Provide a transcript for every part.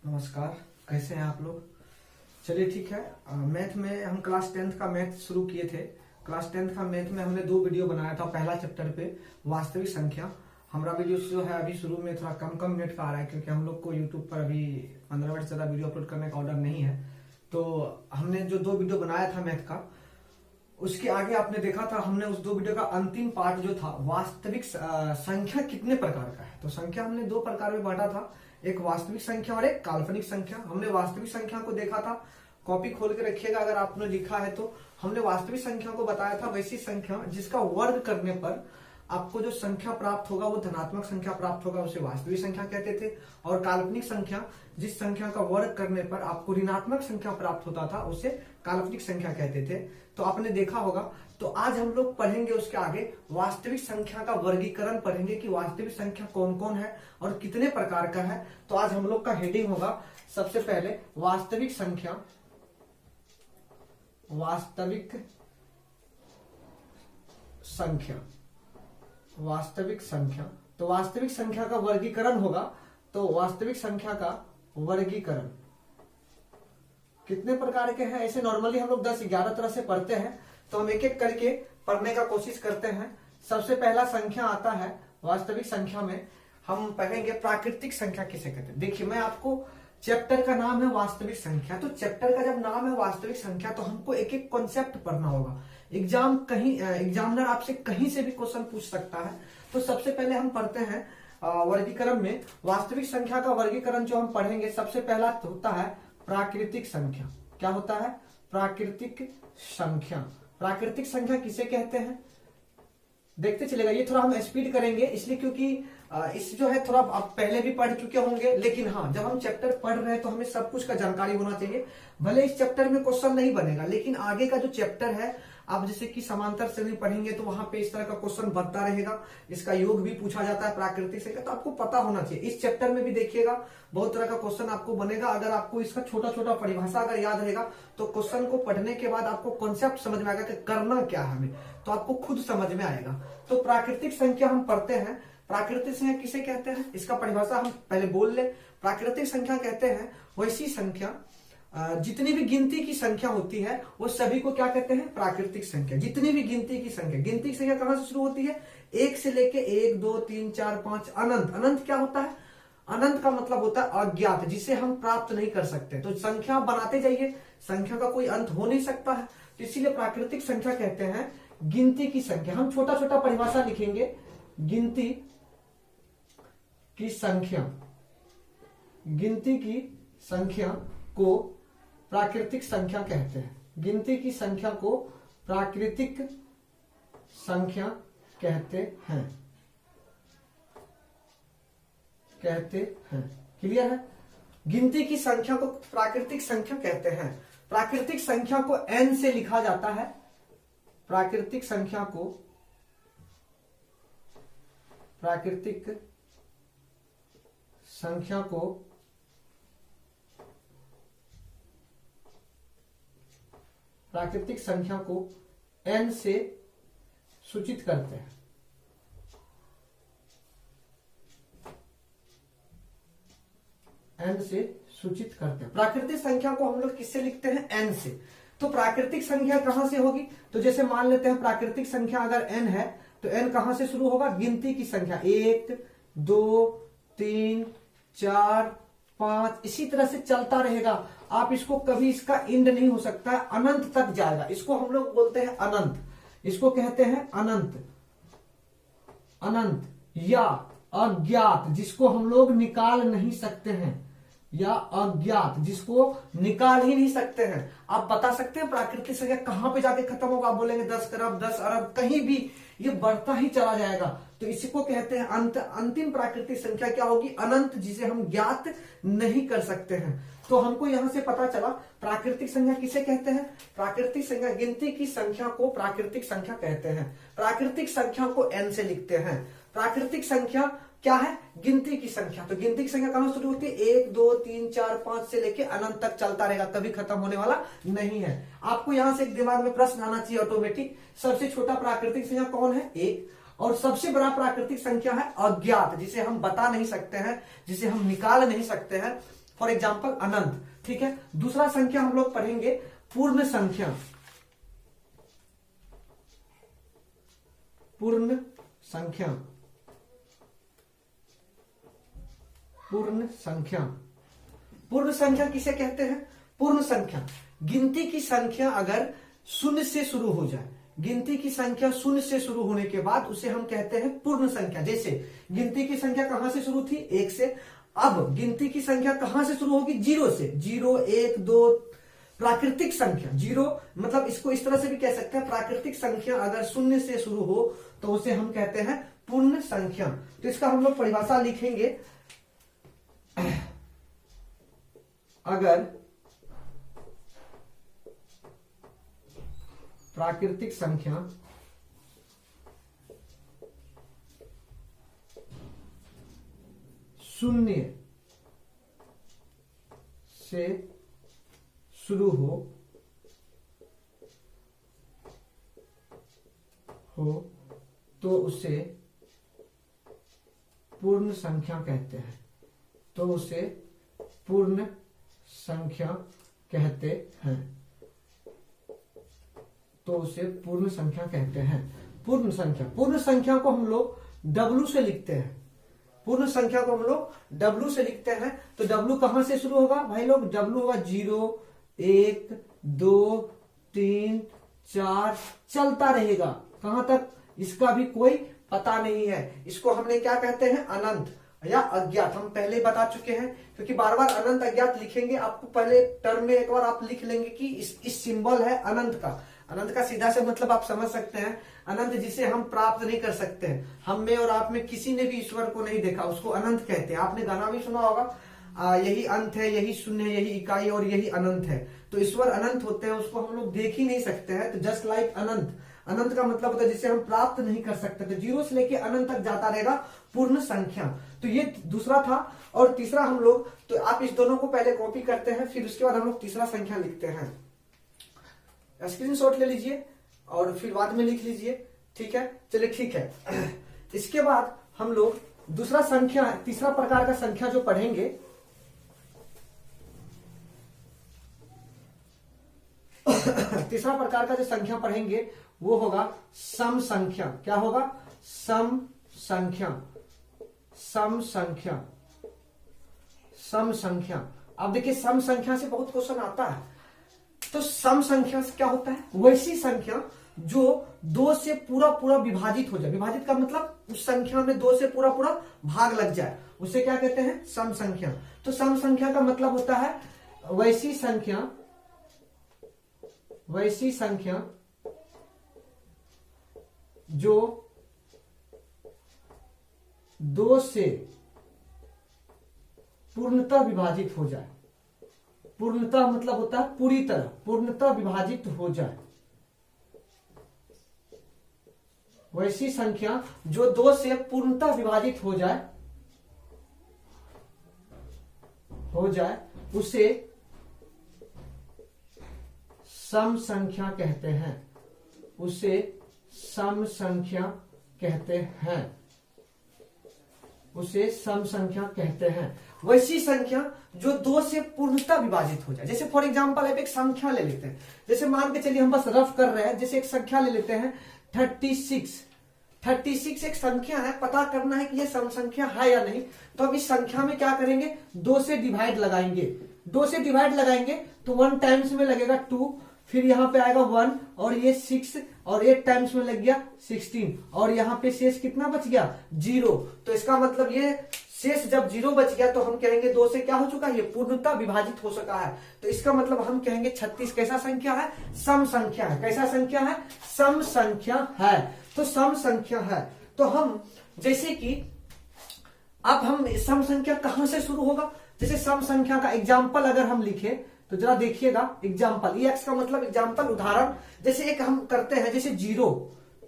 नमस्कार। कैसे हैं आप लोग? चलिए ठीक है। मैथ में हम क्लास 10th का मैथ शुरू किए थे। क्लास 10th का मैथ में हमने 2 वीडियो बनाया था। पहला चैप्टर पे वास्तविक संख्या। हमारा वीडियो जो है अभी शुरू में थोड़ा कम मिनट का आ रहा है, क्योंकि हम लोग को यूट्यूब पर अभी 15 मिनट से ज्यादा वीडियो अपलोड करने का ऑर्डर नहीं है। तो हमने जो 2 वीडियो बनाया था मैथ का, उसके आगे आपने देखा था, हमने उस 2 वीडियो का अंतिम पार्ट जो था वास्तविक संख्या कितने प्रकार का है। तो संख्या हमने 2 प्रकार में बांटा था, एक वास्तविक संख्या और एक काल्पनिक संख्या। हमने वास्तविक संख्या को देखा था, कॉपी खोल के रखिएगा अगर आपने लिखा है तो। हमने वास्तविक संख्या को बताया था वैसी संख्या जिसका वर्ग करने पर आपको जो संख्या प्राप्त होगा वो धनात्मक संख्या प्राप्त होगा, उसे वास्तविक संख्या कहते थे। और काल्पनिक संख्या जिस संख्या का वर्ग करने पर आपको ऋणात्मक संख्या प्राप्त होता था उसे काल्पनिक संख्या कहते थे। तो आपने देखा होगा। तो आज हम लोग पढ़ेंगे उसके आगे वास्तविक संख्या का वर्गीकरण पढ़ेंगे कि वास्तविक संख्या कौन कौन है और कितने प्रकार का है। तो आज हम लोग का हेडिंग होगा सबसे पहले वास्तविक संख्या। वास्तविक संख्या, वास्तविक संख्या। तो वास्तविक संख्या का वर्गीकरण होगा। तो वास्तविक संख्या का वर्गीकरण कितने प्रकार के हैं, ऐसे नॉर्मली हम लोग 10-11 तरह से पढ़ते हैं। तो हम एक एक करके पढ़ने का कोशिश करते हैं। सबसे पहला संख्या आता है वास्तविक संख्या में, हम पढ़ेंगे प्राकृतिक संख्या किसे कहते हैं। देखिए, मैं आपको चैप्टर का नाम है वास्तविक संख्या। तो चैप्टर का जब नाम है वास्तविक संख्या तो हमको एक एक कॉन्सेप्ट पढ़ना होगा। एग्जामिनर आपसे कहीं से भी क्वेश्चन पूछ सकता है। तो सबसे पहले हम पढ़ते हैं वर्गीकरण में वास्तविक संख्या का वर्गीकरण जो हम पढ़ेंगे, सबसे पहला होता है प्राकृतिक संख्या। क्या होता है? प्राकृतिक संख्या। प्राकृतिक संख्या किसे कहते हैं देखते चलेगा। ये थोड़ा हम स्पीड करेंगे इसलिए क्योंकि इस जो है थोड़ा आप पहले भी पढ़ चुके होंगे, लेकिन हाँ, जब हम चैप्टर पढ़ रहे हैं तो हमें सब कुछ का जानकारी होना चाहिए। भले इस चैप्टर में क्वेश्चन नहीं बनेगा, लेकिन आगे का जो चैप्टर है, आप जैसे कि समांतर श्रेणी पढ़ेंगे तो वहां पे इस तरह का क्वेश्चन बनता रहेगा। इसका योग भी पूछा जाता है प्राकृतिक संख्या, तो आपको पता होना चाहिए। इस चैप्टर में भी देखिएगा बहुत तरह का क्वेश्चन आपको बनेगा। अगर आपको इसका छोटा छोटा परिभाषा अगर याद रहेगा तो क्वेश्चन को पढ़ने के बाद आपको कॉन्सेप्ट समझ में आएगा कि करना क्या है हमें, तो आपको खुद समझ में आएगा। तो प्राकृतिक संख्या हम पढ़ते हैं। प्राकृतिक संख्या किसे कहते हैं, इसका परिभाषा हम पहले बोल ले। प्राकृतिक संख्या कहते हैं वैसी संख्या, जितनी भी गिनती की संख्या होती है वो सभी को क्या कहते हैं? प्राकृतिक संख्या। जितनी भी गिनती की संख्या, गिनती की संख्या कहां से शुरू होती है? 1 से लेके 1, 2, 3, 4, 5 अनंत। अनंत क्या होता है? अनंत का मतलब होता है अज्ञात, जिसे हम प्राप्त नहीं कर सकते। तो संख्या बनाते जाइए, संख्या का कोई अंत हो नहीं सकता है। तो इसीलिए प्राकृतिक संख्या कहते हैं गिनती की संख्या। हम छोटा छोटा परिभाषा लिखेंगे। गिनती की संख्या, गिनती की संख्या को प्राकृतिक संख्या कहते हैं। गिनती की संख्या को प्राकृतिक संख्या कहते हैं। क्लियर है? गिनती की संख्या को प्राकृतिक संख्या कहते हैं। प्राकृतिक संख्या को n से लिखा जाता है। प्राकृतिक संख्या को n से सूचित करते हैं। n से सूचित करते हैं। प्राकृतिक संख्या को हम लोग किससे लिखते हैं? n से। तो प्राकृतिक संख्या कहां से होगी? तो जैसे मान लेते हैं प्राकृतिक संख्या अगर n है तो n कहां से शुरू होगा? गिनती की संख्या 1, 2, 3, 4, 5, इसी तरह से चलता रहेगा। आप इसको कभी इसका एंड नहीं हो सकता, अनंत तक जाएगा। इसको हम लोग बोलते हैं अनंत। इसको कहते हैं अनंत। अनंत या अज्ञात, जिसको हम लोग निकाल नहीं सकते हैं, या अज्ञात जिसको निकाल ही नहीं सकते हैं। आप बता सकते हैं प्राकृतिक संख्या कहां पे जाके खत्म होगा? आप बोलेंगे 10 खरब, 10 अरब, कहीं भी ये बढ़ता ही चला जाएगा। तो इसको कहते हैं अंत। अंतिम प्राकृतिक संख्या क्या होगी? अनंत, जिसे हम ज्ञात नहीं कर सकते हैं। तो हमको यहां से पता चला प्राकृतिक संख्या किसे कहते हैं? प्राकृतिक संख्या, गिनती की संख्या को प्राकृतिक संख्या कहते हैं। प्राकृतिक संख्या को n से लिखते हैं। प्राकृतिक संख्या क्या है? गिनती की संख्या। तो गिनती की संख्या कहां शुरू होती है? 1, 2, 3, 4, 5 से लेके अनंत तक चलता रहेगा, कभी खत्म होने वाला नहीं है। आपको यहां से एक दिमाग में प्रश्न आना चाहिए ऑटोमेटिक, सबसे छोटा प्राकृतिक संख्या कौन है? 1। और सबसे बड़ा प्राकृतिक संख्या है अज्ञात, जिसे हम बता नहीं सकते हैं, जिसे हम निकाल नहीं सकते हैं। फॉर एग्जाम्पल अनंत, ठीक है। दूसरा संख्या हम लोग पढ़ेंगे पूर्ण संख्या। पूर्ण संख्या, पूर्ण संख्या, पूर्ण संख्या किसे कहते हैं? पूर्ण संख्या गिनती की संख्या अगर शून्य से शुरू हो जाए, गिनती की संख्या शून्य से शुरू होने के बाद उसे हम कहते हैं पूर्ण संख्या। जैसे गिनती की संख्या कहां से शुरू थी? 1 से। अब गिनती की संख्या कहां से शुरू होगी? 0 से। 0, 1, 2 प्राकृतिक संख्या। 0 मतलब इसको इस तरह से भी कह सकते हैं, प्राकृतिक संख्या अगर शून्य से शुरू हो तो उसे हम कहते हैं पूर्ण संख्या। तो इसका हम लोग परिभाषा लिखेंगे, अगर प्राकृतिक संख्या शून्य से शुरू हो तो उसे पूर्ण संख्या कहते हैं। तो उसे पूर्ण संख्या कहते हैं। तो उसे पूर्ण संख्या कहते हैं। पूर्ण संख्या, पूर्ण संख्या को हम लोग W से लिखते हैं। पूर्ण संख्या को हम लोग W से लिखते हैं। तो W कहां से शुरू होगा भाई लोग? W होगा 0, 1, 2, 3, 4 चलता रहेगा। कहां तक? इसका भी कोई पता नहीं है। इसको हमने क्या कहते हैं? अनंत या अज्ञात। हम पहले बता चुके हैं, क्योंकि बार बार अनंत अज्ञात लिखेंगे आपको पहले टर्म में एक बार आप लिख लेंगे कि इस सिंबल है अनंत का। अनंत का सीधा से मतलब आप समझ सकते हैं, अनंत जिसे हम प्राप्त नहीं कर सकते हैं। हम में और आप में किसी ने भी ईश्वर को नहीं देखा, उसको अनंत कहते हैं। आपने गाना भी सुना होगा, यही अंत है, यही शून्य है, यही इकाई और यही अनंत है। तो ईश्वर अनंत होते हैं, उसको हम लोग देख ही नहीं सकते हैं। तो जस्ट लाइक अनंत, अनंत का मतलब होता है जिसे हम प्राप्त नहीं कर सकते। तो 0 से लेके अनंत तक जाता रहेगा पूर्ण संख्या। तो ये दूसरा था। और तीसरा हम लोग, तो आप इस दोनों को पहले कॉपी करते हैं, फिर उसके बाद हम लोग तीसरा संख्या लिखते हैं। स्क्रीनशॉट ले लीजिए और फिर बाद में लिख लीजिए, ठीक है। चलिए ठीक है। इसके बाद हम लोग दूसरा संख्या, तीसरा प्रकार का संख्या जो पढ़ेंगे, तीसरा प्रकार का जो संख्या पढ़ेंगे वो होगा सम संख्या। क्या होगा? सम संख्या। सम संख्या, सम संख्या। अब देखिए सम संख्या से बहुत क्वेश्चन आता है। तो सम संख्या से क्या होता है? वैसी संख्या जो 2 से पूरा पूरा विभाजित हो जाए। विभाजित का मतलब उस संख्या में 2 से पूरा पूरा भाग लग जाए, उसे क्या कहते हैं? सम संख्या। तो सम संख्या का मतलब होता है वैसी संख्या, वैसी संख्या जो 2 से पूर्णतः विभाजित हो जाए। पूर्णतः मतलब होता है पूरी तरह, पूर्णतः विभाजित हो जाए। वैसी संख्या जो 2 से पूर्णतः विभाजित हो जाए उसे सम संख्या कहते हैं। उसे सम संख्या कहते हैं। उसे सम संख्या कहते हैं। वैसी संख्या जो 2 से पूर्णतः विभाजित हो जाए। जैसे फॉर एग्जांपल आप एक संख्या ले लेते हैं, जैसे मान के चलिए हम बस रफ कर रहे हैं, जैसे एक संख्या ले लेते हैं 36। 36 एक संख्या है, पता करना है कि यह सम संख्या है या नहीं। तो अब इस संख्या में क्या करेंगे? 2 से डिवाइड लगाएंगे। 2 से डिवाइड लगाएंगे तो 1 टाइम्स में लगेगा 2, फिर यहां पे आएगा 1 और ये 6 और 8 टाइम्स में लग गया 16 और यहां पे शेष कितना बच गया? 0। तो इसका मतलब ये शेष जब 0 बच गया तो हम कहेंगे 2 से क्या हो चुका है? ये पूर्णतः विभाजित हो सका है। तो इसका मतलब हम कहेंगे 36 कैसा संख्या है? सम संख्या है। कैसा संख्या है? सम संख्या है। तो सम संख्या है। तो हम जैसे कि अब हम सम संख्या कहां से शुरू होगा? जैसे सम संख्या का एग्जाम्पल अगर हम लिखे तो जरा देखिएगा, एग्जाम्पल, एक्स का मतलब एग्जाम्पल, उदाहरण। जैसे एक हम करते हैं, जैसे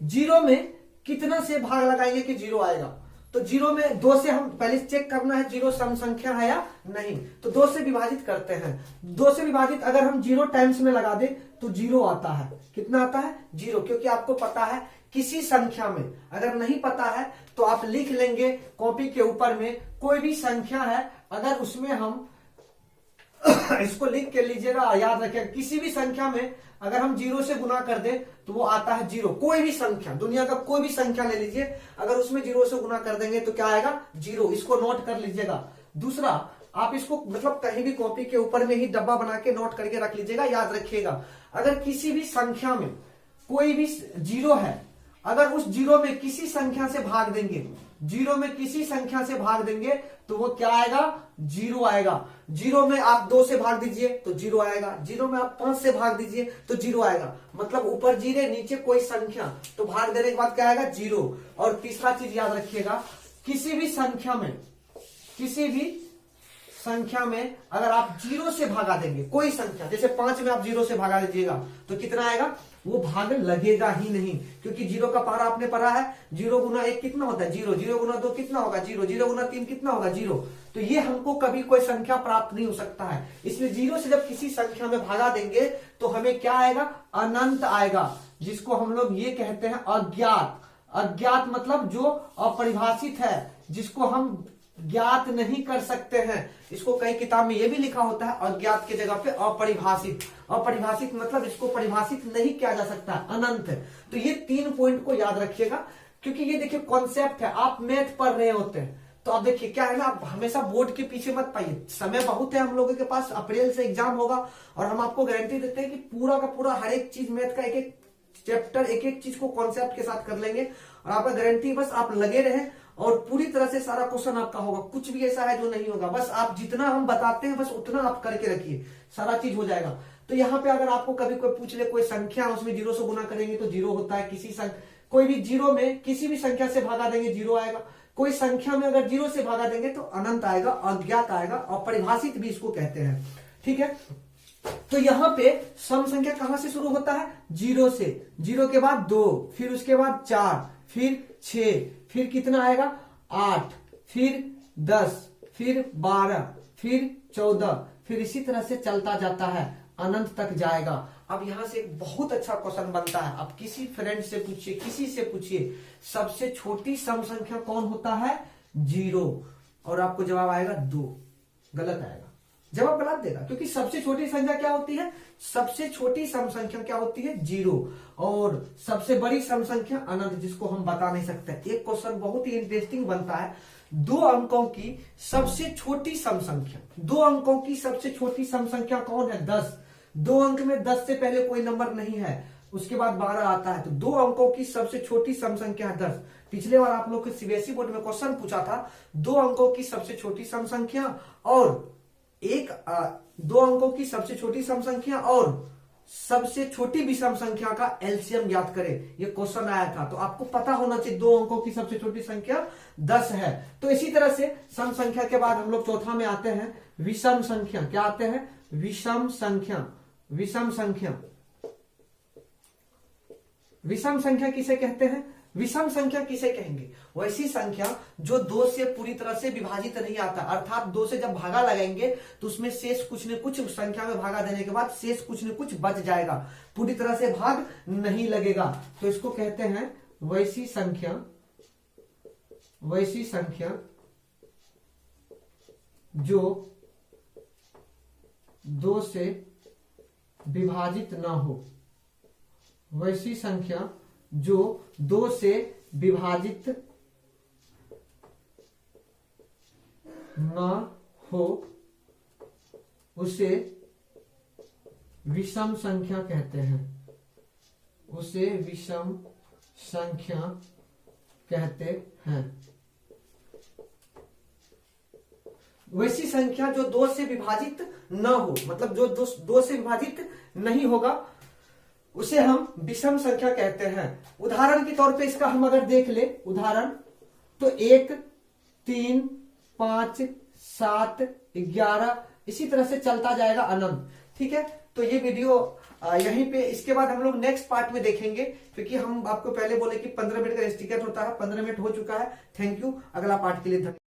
0 में कितना से भाग लगाएंगे कि 0 आएगा? तो 0 में 2 से हम पहले चेक करना है 0 सम संख्या है या नहीं। तो 2 से विभाजित करते हैं। 2 से विभाजित अगर हम 0 टाइम्स में लगा दे तो 0 आता है। कितना आता है? 0। क्योंकि आपको पता है किसी संख्या में, अगर नहीं पता है तो आप लिख लेंगे कॉपी के ऊपर में, कोई भी संख्या है अगर उसमें हम इसको लिख के लीजिएगा, याद रखिएगा। किसी भी संख्या में अगर हम 0 से गुना कर दें तो वो आता है 0। कोई भी संख्या, दुनिया का कोई भी संख्या ले लीजिए, अगर उसमें 0 से गुना कर देंगे तो क्या आएगा? 0। इसको नोट कर लीजिएगा। दूसरा, आप इसको मतलब कहीं भी कॉपी के ऊपर में ही डब्बा बना के नोट करके रख लीजिएगा, याद रखिएगा। अगर किसी भी संख्या में कोई भी 0 है, अगर उस 0 में किसी संख्या से भाग देंगे, 0 में किसी संख्या से भाग देंगे तो वो क्या आएगा? 0 आएगा। 0 में आप 2 से भाग दीजिए तो 0 आएगा। 0 में आप 5 से भाग दीजिए तो 0 आएगा। मतलब ऊपर 0 नीचे कोई संख्या, तो भाग देने के बाद क्या आएगा? 0। और तीसरा चीज याद रखिएगा, किसी भी संख्या में अगर आप 0 से भागा देंगे, कोई संख्या, जैसे 5 में आप 0 से भागा दीजिएगा तो कितना आएगा? वो भाग लगेगा ही नहीं, क्योंकि 0 का पारा आपने पढ़ा है। 0 गुना 1 कितना होता है? 0। 0 गुना 2 कितना होगा? 0। 0 गुना 3 कितना होगा? 0। तो ये हमको कभी कोई संख्या प्राप्त नहीं हो सकता है। इसलिए 0 से जब किसी संख्या में भागा देंगे तो हमें क्या आएगा? अनंत आएगा, जिसको हम लोग ये कहते हैं अज्ञात। अज्ञात मतलब जो अपरिभाषित है, जिसको हम ज्ञात नहीं कर सकते हैं। इसको कई किताब में ये भी लिखा होता है अज्ञात के जगह पे अपरिभाषित। अपरिभाषित मतलब इसको परिभाषित नहीं किया जा सकता, अनंत। तो ये 3 पॉइंट को याद रखिएगा, क्योंकि ये देखिए कॉन्सेप्ट है। आप मैथ पढ़ रहे होते हैं तो आप देखिए क्या है ना, आप हमेशा बोर्ड के पीछे मत पाइए। समय बहुत है हम लोगों के पास, अप्रैल से एग्जाम होगा और हम आपको गारंटी देते हैं कि पूरा का पूरा हर एक चीज मैथ का, एक एक चैप्टर, एक एक चीज को कॉन्सेप्ट के साथ कर लेंगे। और आपका गारंटी, बस आप लगे रहें और पूरी तरह से सारा क्वेश्चन आपका होगा। कुछ भी ऐसा है जो नहीं होगा, बस आप जितना हम बताते हैं बस उतना आप करके रखिए, सारा चीज हो जाएगा। तो यहाँ पे अगर आपको कभी कोई पूछ ले कोई संख्या, उसमें 0 से गुना करेंगे तो 0 होता है। कोई भी 0 में किसी भी संख्या से भागा देंगे 0 आएगा। कोई संख्या में अगर 0 से भागा देंगे तो अनंत आएगा, अज्ञात आएगा, अपरिभाषित भी इसको कहते हैं। ठीक है, तो यहाँ पे सम संख्या कहां से शुरू होता है? 0 से। 0 के बाद 2, फिर उसके बाद 4, फिर 6, फिर कितना आएगा? 8, फिर 10, फिर 12, फिर 14, फिर इसी तरह से चलता जाता है, अनंत तक जाएगा। अब यहां से एक बहुत अच्छा क्वेश्चन बनता है। आप किसी फ्रेंड से पूछिए, किसी से पूछिए, सबसे छोटी सम संख्या कौन होता है? 0। और आपको जवाब आएगा 2। गलत आएगा, जवाब गलत देगा, क्योंकि सबसे छोटी संख्या क्या होती है? सबसे छोटी सम संख्या क्या होती है? 0। और सबसे बड़ी सम संख्या अनंत, जिसको हम बता नहीं सकते। एक क्वेश्चन बहुत ही इंटरेस्टिंग बनता है, 2 अंकों की सबसे छोटी सम संख्या। 2 अंकों की सबसे छोटी सम संख्या कौन है? 10। 2 अंक में 10 से पहले कोई नंबर नहीं है, उसके बाद 12 आता है, तो 2 अंकों की सबसे छोटी सम संख्या है 10। पिछले बार आप लोग के सीबीएसई बोर्ड में क्वेश्चन पूछा था, 2 अंकों की सबसे छोटी सम संख्या और 2 अंकों की सबसे छोटी सम संख्या और सबसे छोटी विषम संख्या का एलसीएम ज्ञात करें। ये क्वेश्चन आया था, तो आपको पता होना चाहिए 2 अंकों की सबसे छोटी संख्या 10 है। तो इसी तरह से सम संख्या के बाद हम लोग चौथा में आते हैं विषम संख्या। क्या आते हैं? विषम संख्या। विषम संख्या, विषम संख्या किसे कहते हैं? विषम संख्या किसे कहेंगे? वैसी संख्या जो 2 से पूरी तरह से विभाजित नहीं आता, अर्थात 2 से जब भागा लगाएंगे तो उसमें शेष कुछ न कुछ, संख्या में भागा देने के बाद शेष कुछ न कुछ बच जाएगा, पूरी तरह से भाग नहीं लगेगा। तो इसको कहते हैं वैसी संख्या। वैसी संख्या जो 2 से विभाजित ना हो। वैसी संख्या जो 2 से विभाजित न हो उसे विषम संख्या कहते हैं। उसे विषम संख्या कहते हैं। वैसी संख्या जो 2 से विभाजित न हो, मतलब जो 2 से विभाजित नहीं होगा, उसे हम विषम संख्या कहते हैं। उदाहरण के तौर पे इसका हम अगर देख ले उदाहरण, तो 1, 3, 5, 7, 11 इसी तरह से चलता जाएगा अनंत। ठीक है, तो ये वीडियो यहीं पे, इसके बाद हम लोग नेक्स्ट पार्ट में देखेंगे, क्योंकि हम आपको पहले बोले कि 15 मिनट का रेस्ट्रिक्टेड होता है, 15 मिनट हो चुका है। थैंक यू, अगला पार्ट के लिए धन्यवाद।